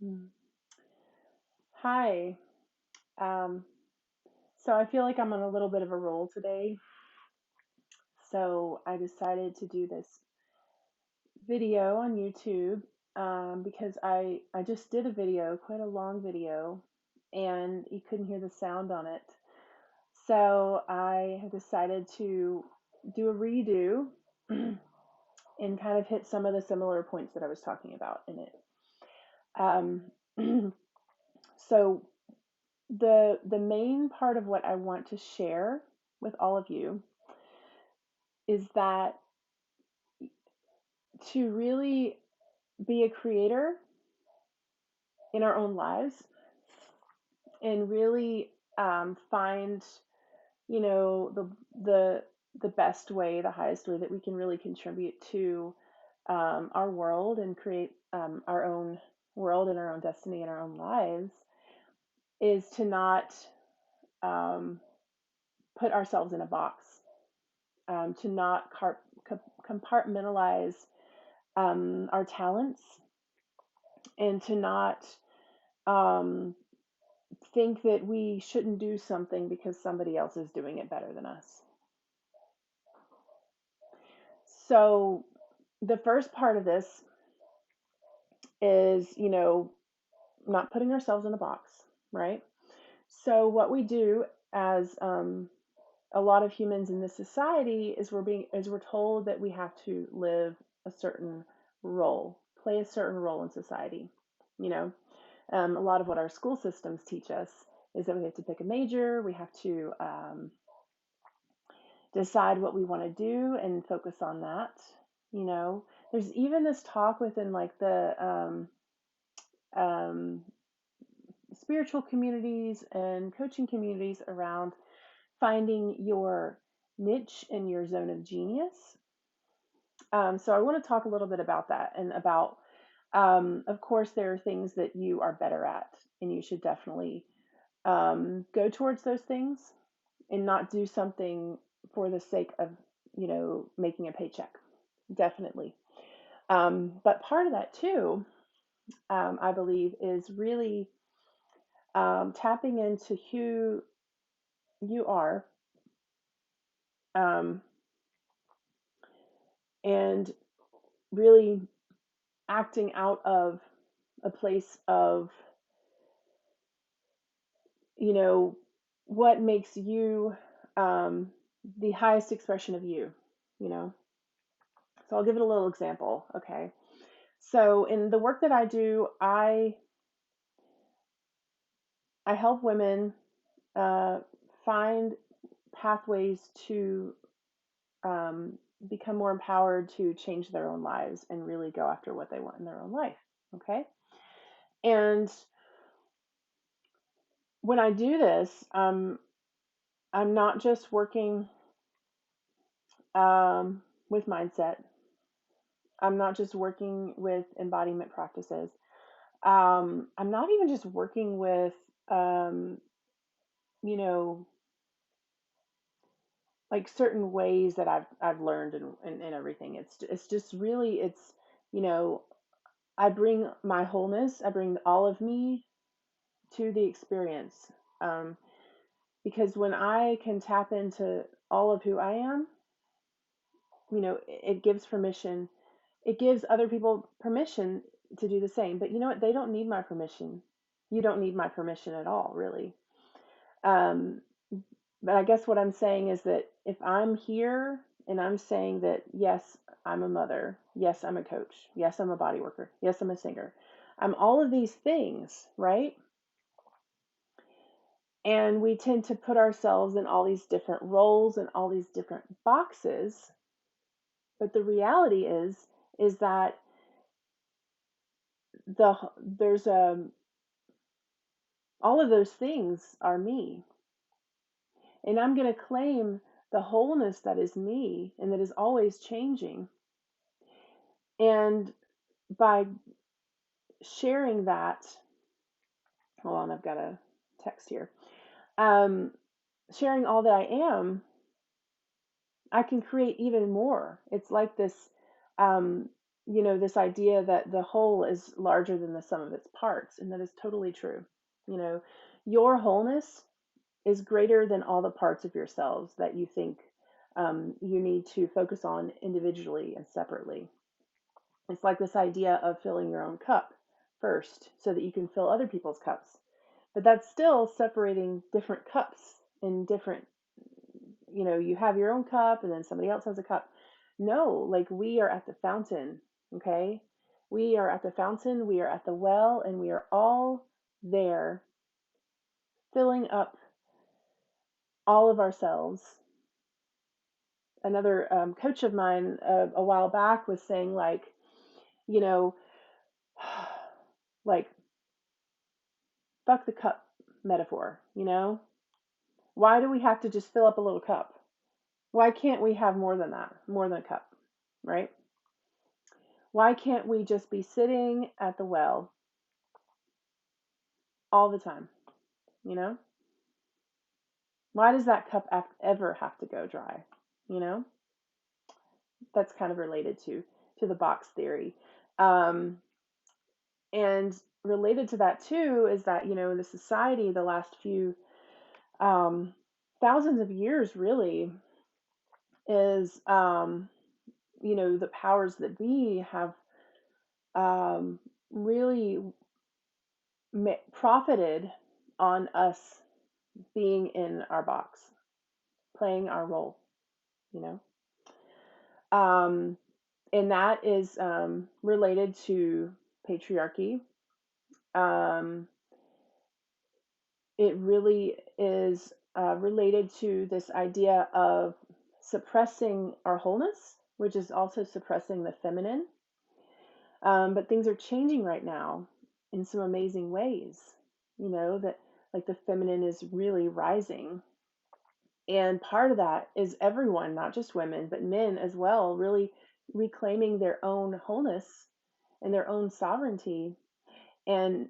Mm. Hi. Um, so I feel like I'm on a little bit of a roll today. So I decided to do this video on YouTube because I just did a video, quite a long video, and you couldn't hear the sound on it. So I have decided to do a redo and kind of hit some of the similar points that I was talking about in it. Um, so the main part of what I want to share with all of you is that to really be a creator in our own lives and really find, the the best way, the highest way that we can really contribute to our world and create our own world and our own destiny and our own lives is to not um, put ourselves in a box, to not compartmentalize our talents, and to not um, think that we shouldn't do something because somebody else is doing it better than us. So, the first part of this is, not putting ourselves in a box, right? So, what we do as a lot of humans in this society is we're told that we have to live a certain role, play a certain role in society. You know, a lot of what our school systems teach us is that we have to pick a major, we have to decide what we want to do and focus on that. You know, there's even this talk within like the um, spiritual communities and coaching communities around finding your niche and your zone of genius. So I want to talk a little bit about that and about, of course, there are things that you are better at, and you should definitely go towards those things and not do something for the sake of, making a paycheck. Definitely. But part of that too, I believe, is really tapping into who you are, um, and really acting out of a place of, you know, what makes you um, the highest expression of you, you know. So I'll give it a little example, okay? So in the work that I do, I help women uh, find pathways to um, become more empowered to change their own lives and really go after what they want in their own life. Okay. And when I do this, I'm not just working with mindset, I'm not just working with embodiment practices. I'm not even just working with, um, you know, like certain ways that I've learned and everything. It's just really it's you know I bring my wholeness, I bring all of me to the experience, um, because when I can tap into all of who I am, it gives permission. It gives other people permission to do the same. But you know what? They don't need my permission. You don't need my permission at all, really. Um, But I guess what I'm saying is that if I'm here and I'm saying that, yes, I'm a mother, yes, I'm a coach, yes, I'm a body worker, yes, I'm a singer, I'm all of these things, right? And we tend to put ourselves in all these different roles and all these different boxes. But the reality is that there's all of those things are me. And I'm going to claim the wholeness that is me and that is always changing. And by sharing that, hold on, I've got a text here. Um, Sharing all that I am, I can create even more. It's like this, um, this idea that the whole is larger than the sum of its parts, and that is totally true. You know, your wholeness is greater than all the parts of yourselves that you think you need to focus on individually and separately. It's like this idea of filling your own cup first so that you can fill other people's cups. But that's still separating different cups in different, you have your own cup and then somebody else has a cup. No, like we are at the fountain, okay? We are at the fountain, we are at the well, and we are all there filling up all of ourselves. Another coach of mine a while back was saying, like, you know, like, fuck the cup metaphor, Why do we have to just fill up a little cup? Why can't we have more than that, more than a cup, right? Why can't we just be sitting at the well all the time, you know? Why does that cup ever have to go dry, you know? That's kind of related to the box theory. Um, and related to that too is that, in the society, the last few um, thousands of years really is, the powers that be have really profited on us being in our box, playing our role, you know. Um, and that is related to patriarchy. Um, it really is related to this idea of suppressing our wholeness, which is also suppressing the feminine. But things are changing right now in some amazing ways, that like the feminine is really rising. And part of that is everyone, not just women, but men as well, really reclaiming their own wholeness and their own sovereignty and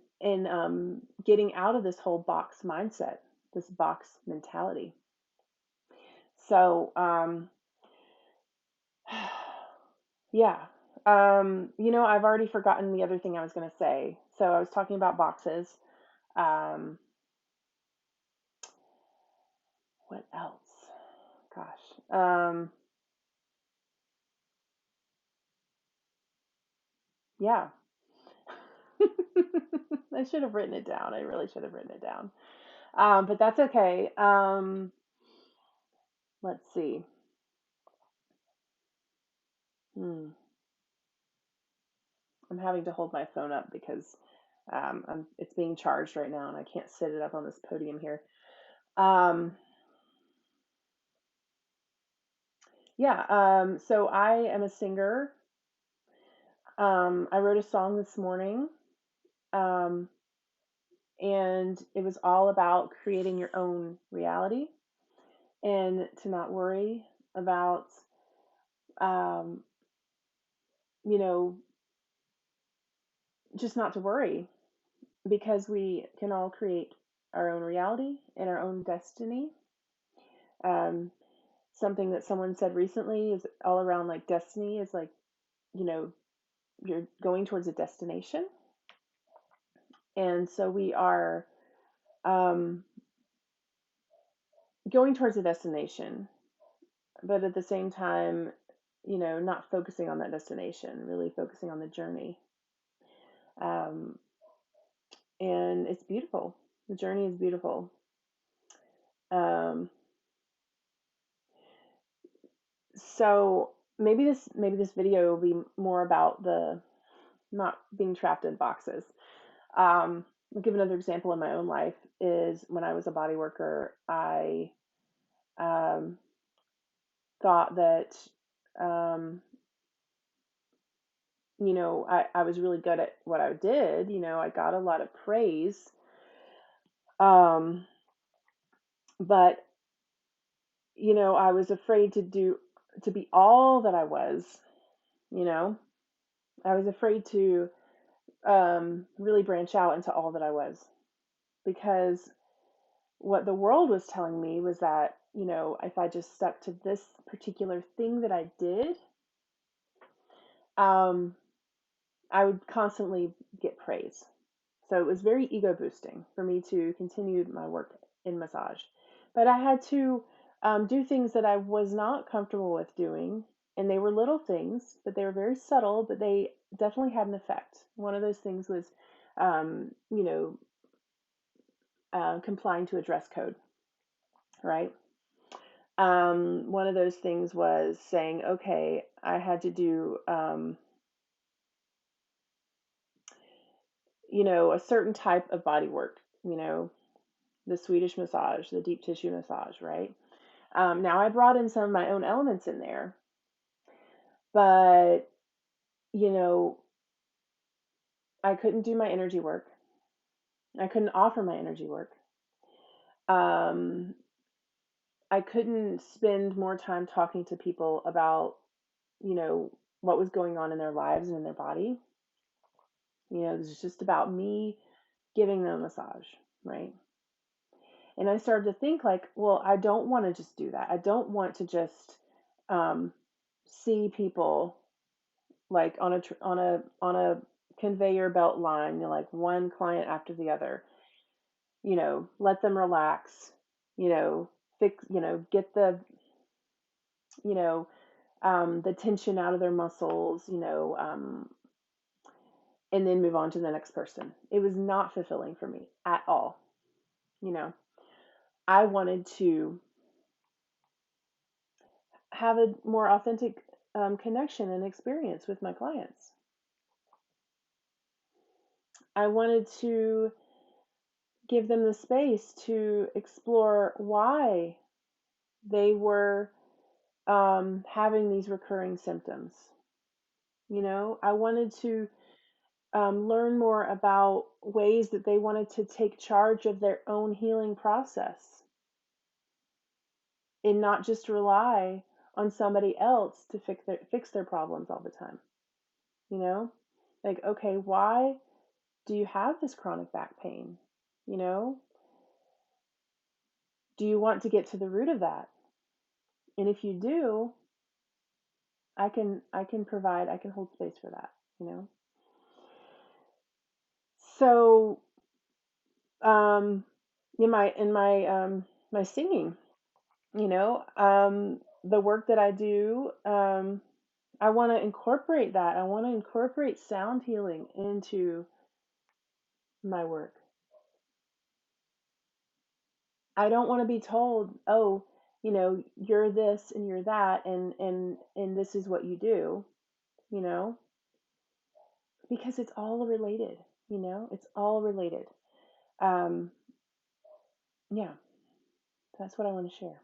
getting out of this whole box mindset, this box mentality. So, yeah. I've already forgotten the other thing I was going to say. So I was talking about boxes. Um, what else? Gosh. Yeah. I should have written it down. I really should have written it down. But that's okay. Let's see. Hmm. I'm having to hold my phone up because it's being charged right now and I can't sit it up on this podium here. Um, yeah, so I am a singer. I wrote a song this morning, um, and it was all about creating your own reality and to not worry about, um, you know, just not to worry because we can all create our own reality and our own destiny. Um, Something that someone said recently is all around like destiny is like, you know, you're going towards a destination. And so we are um, going towards a destination, but at the same time, not focusing on that destination, really focusing on the journey. Um, and it's beautiful. The journey is beautiful. Um, so maybe this video will be more about the not being trapped in boxes. I'll give another example in my own life is when I was a body worker, I um, thought that, um, I was really good at what I did. I got a lot of praise. Um, but, I was afraid to be all that I was, you know, I was afraid to really branch out into all that I was because what the world was telling me was that, if I just stuck to this particular thing that I did, I would constantly get praise. So it was very ego boosting for me to continue my work in massage. But I had to do things that I was not comfortable with doing. And they were little things, but they were very subtle, but they definitely had an effect. One of those things was, you know, complying to a dress code, right? One of those things was saying, okay, I had to do, a certain type of body work, the Swedish massage, the deep tissue massage, right? Now I brought in some of my own elements in there, but, you know, I couldn't do my energy work. I couldn't offer my energy work. Um, I couldn't spend more time talking to people about, you know, what was going on in their lives and in their body. It was just about me giving them a massage, right? And I started to think like, well, I don't want to just do that. I don't want to just um, see people like on a conveyor belt line, like one client after the other. Let them relax. You know, fix. Get you know the tension out of their muscles. And then move on to the next person. It was not fulfilling for me at all. You know, I wanted to have a more authentic connection and experience with my clients. I wanted to give them the space to explore why they were having these recurring symptoms. I wanted to learn more about ways that they wanted to take charge of their own healing process and not just rely on somebody else to fix their problems all the time. You know, like, okay, why do you have this chronic back pain? You know, do you want to get to the root of that? And if you do, I can hold space for that, you know. So in my singing, the work that I do, I want to incorporate that. I want to incorporate sound healing into my work. I don't want to be told, oh, you're this and you're that, and this is what you do, you know, because it's all related. It's all related. Um, yeah, that's what I want to share.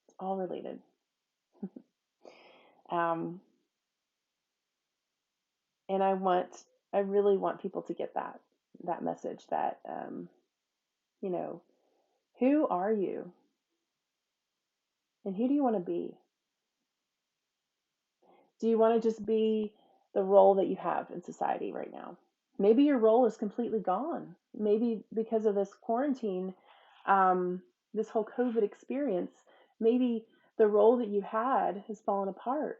It's all related. Um, and I really want people to get that message that, you know, who are you and who do you want to be? Do you want to just be the role that you have in society right now? Maybe your role is completely gone. Maybe because of this quarantine, this whole COVID experience, maybe the role that you had has fallen apart.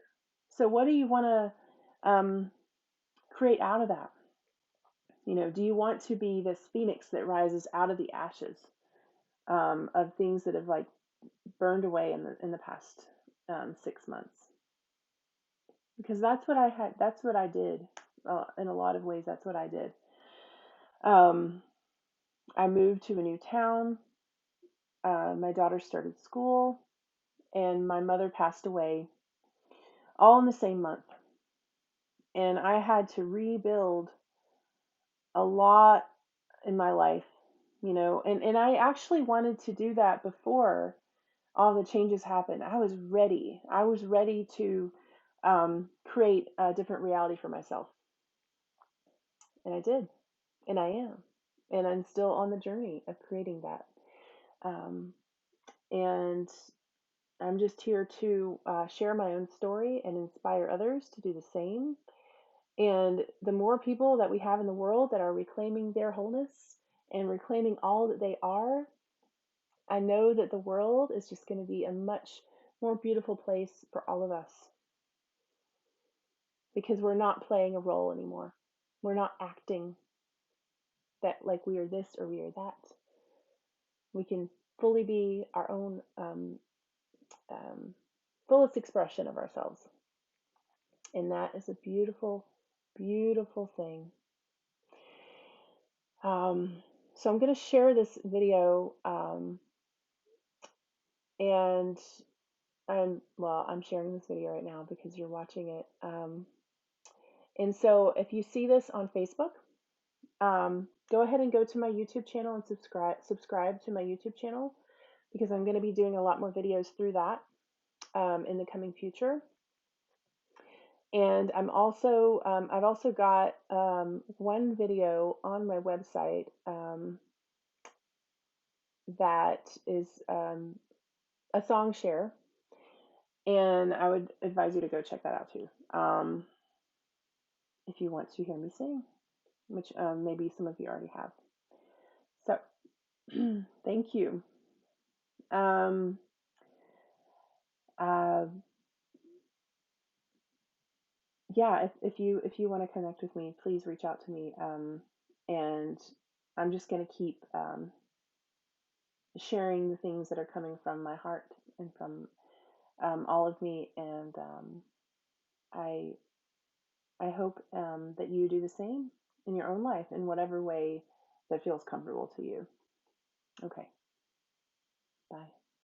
So, what do you want to create out of that? Do you want to be this phoenix that rises out of the ashes of things that have like burned away in the past 6 months? Because that's what I had. That's what I did. In a lot of ways, that's what I did. Um, I moved to a new town. My daughter started school, and my mother passed away all in the same month. And I had to rebuild a lot in my life, and I actually wanted to do that before all the changes happened. I was ready. I was ready to create a different reality for myself. And I did. And I am. And I'm still on the journey of creating that. Um, and I'm just here to share my own story and inspire others to do the same. And the more people that we have in the world that are reclaiming their wholeness and reclaiming all that they are, I know that the world is just going to be a much more beautiful place for all of us. because we're not playing a role anymore. We're not acting that like we are this or we are that. We can fully be our own um, fullest expression of ourselves. And that is a beautiful, beautiful thing. So I'm going to share this video, and I'm sharing this video right now because you're watching it. And so if you see this on Facebook, go ahead and go to my YouTube channel and subscribe to my YouTube channel, because I'm going to be doing a lot more videos through that in the coming future. And I've also got one video on my website that is a song share, and I would advise you to go check that out too, if you want to hear me sing, which maybe some of you already have. So thank you. Um, uh, yeah, if you want to connect with me, please reach out to me. And I'm just going to keep sharing the things that are coming from my heart and from all of me, and I I hope that you do the same in your own life in whatever way that feels comfortable to you. Okay, bye.